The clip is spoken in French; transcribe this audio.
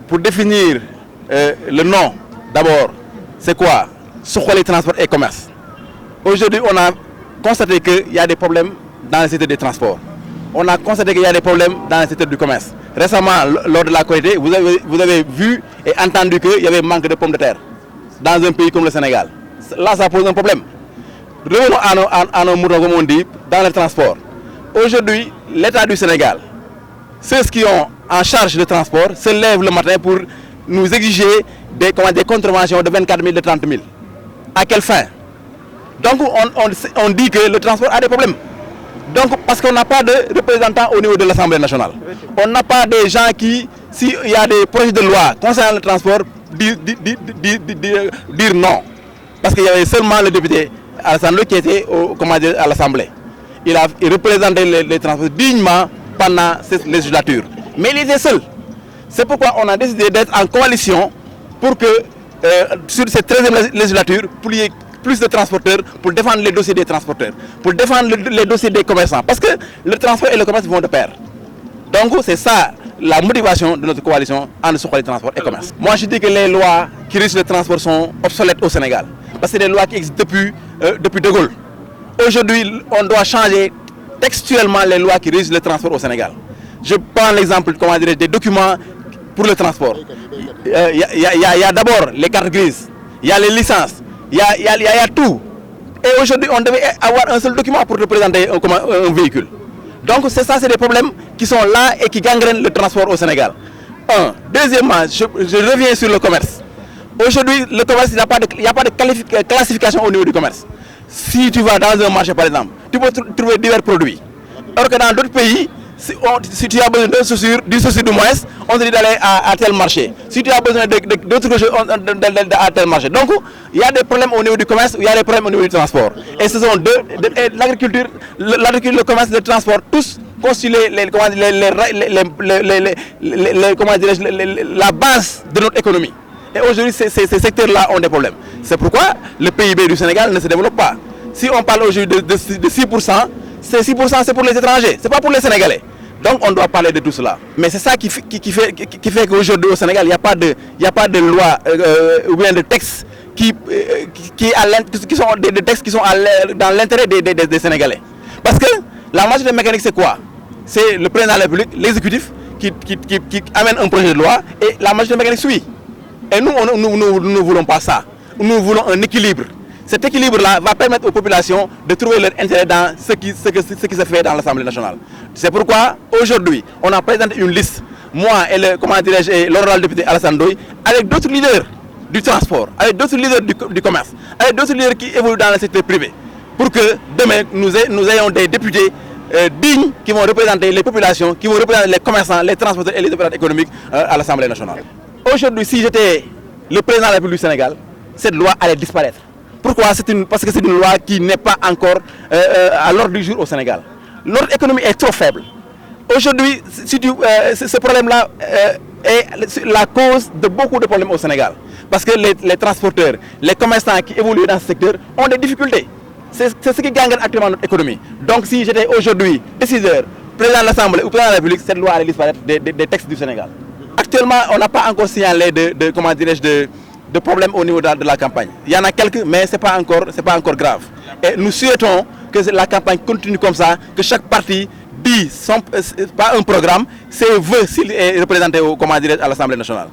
pour définir le nom, d'abord, c'est quoi? Suxali transport et commerce. Aujourd'hui, on a constaté qu'il y a des problèmes dans le secteur des transports. On a constaté qu'il y a des problèmes dans le secteur du commerce. Récemment, lors de la Korité, vous avez vu et entendu qu'il y avait manque de pommes de terre dans un pays comme le Sénégal. Là, ça pose un problème. Revenons à nos moutons, comme on dit, dans le transport. Aujourd'hui, l'État du Sénégal, ceux qui ont en charge le transport, se lèvent le matin pour nous exiger des contraventions de 24 000, de 30 000. À quelle fin? Donc, on dit que le transport a des problèmes. Donc, parce qu'on n'a pas de représentants au niveau de l'Assemblée nationale. On n'a pas des gens qui, s'il y a des projets de loi concernant le transport, dire non. Parce qu'il y avait seulement le député Alassane Ndoye qui était à l'Assemblée. Il représentait les transports dignement pendant cette législature. Mais il était seul. C'est pourquoi on a décidé d'être en coalition pour que, sur cette 13e législature, pour qu'il y ait plus de transporteurs pour défendre les dossiers des transporteurs, pour défendre les dossiers des commerçants. Parce que le transport et le commerce vont de pair. Donc c'est ça la motivation de notre coalition en Suxali transport et commerce. Moi je dis que les lois qui régissent le transport sont obsolètes au Sénégal. Parce que c'est des lois qui existent depuis De Gaulle. Aujourd'hui, on doit changer textuellement les lois qui régissent le transport au Sénégal. Je prends l'exemple des documents pour le transport. Il y a d'abord les cartes grises, il y a les licences, il y a tout. Et aujourd'hui, on devait avoir un seul document pour représenter un véhicule. Donc c'est ça, c'est des problèmes qui sont là et qui gangrènent le transport au Sénégal. Deuxièmement, je reviens sur le commerce. Aujourd'hui, le commerce, il n'y a pas de classification au niveau du commerce. Si tu vas dans un marché, par exemple, tu peux trouver divers produits. Alors que dans d'autres pays, si tu as besoin d'une chaussure de moins, on te dit d'aller à tel marché. Si tu as besoin d'autres choses, à tel marché. Donc, il y a des problèmes au niveau du commerce, il y a des problèmes au niveau du transport. Et ce sont l'agriculture, le commerce, le transport, tous constituent la base de notre économie. Et aujourd'hui, ces secteurs-là ont des problèmes. C'est pourquoi le PIB du Sénégal ne se développe pas. Si on parle aujourd'hui de 6%, ces 6% c'est pour les étrangers, ce n'est pas pour les Sénégalais. Donc on doit parler de tout cela. Mais c'est ça qui fait qu'aujourd'hui au Sénégal, il n'y a pas de loi ou bien de textes qui sont des textes qui sont dans l'intérêt des Sénégalais. Parce que la majorité mécanique c'est quoi? C'est le président de la République, l'exécutif qui amène un projet de loi et la majorité mécanique suit. Et nous ne voulons pas ça. Nous voulons un équilibre. Cet équilibre-là va permettre aux populations de trouver leur intérêt dans ce qui se fait dans l'Assemblée nationale. C'est pourquoi aujourd'hui, on a présenté une liste, moi et l'honorable député Alassane Ndoye, avec d'autres leaders du transport, avec d'autres leaders du commerce, avec d'autres leaders qui évoluent dans le secteur privé, pour que demain nous ayons des députés dignes qui vont représenter les populations, qui vont représenter les commerçants, les transporteurs et les opérateurs économiques à l'Assemblée nationale. Aujourd'hui, si j'étais le président de la République du Sénégal, cette loi allait disparaître. Pourquoi? Parce que c'est une loi qui n'est pas encore à l'ordre du jour au Sénégal. Notre économie est trop faible. Aujourd'hui, ce problème-là est la cause de beaucoup de problèmes au Sénégal. Parce que les transporteurs, les commerçants qui évoluent dans ce secteur ont des difficultés. C'est ce qui gagne actuellement notre économie. Donc si j'étais aujourd'hui décideur, président de l'Assemblée ou président de la République, cette loi allait disparaître des textes du Sénégal. Actuellement, on n'a pas encore signalé de problèmes au niveau de la campagne. Il y en a quelques, mais ce n'est pas encore grave. Et nous souhaitons que la campagne continue comme ça, que chaque parti dit pas un programme, ses vœux s'il est représenté à l'Assemblée nationale.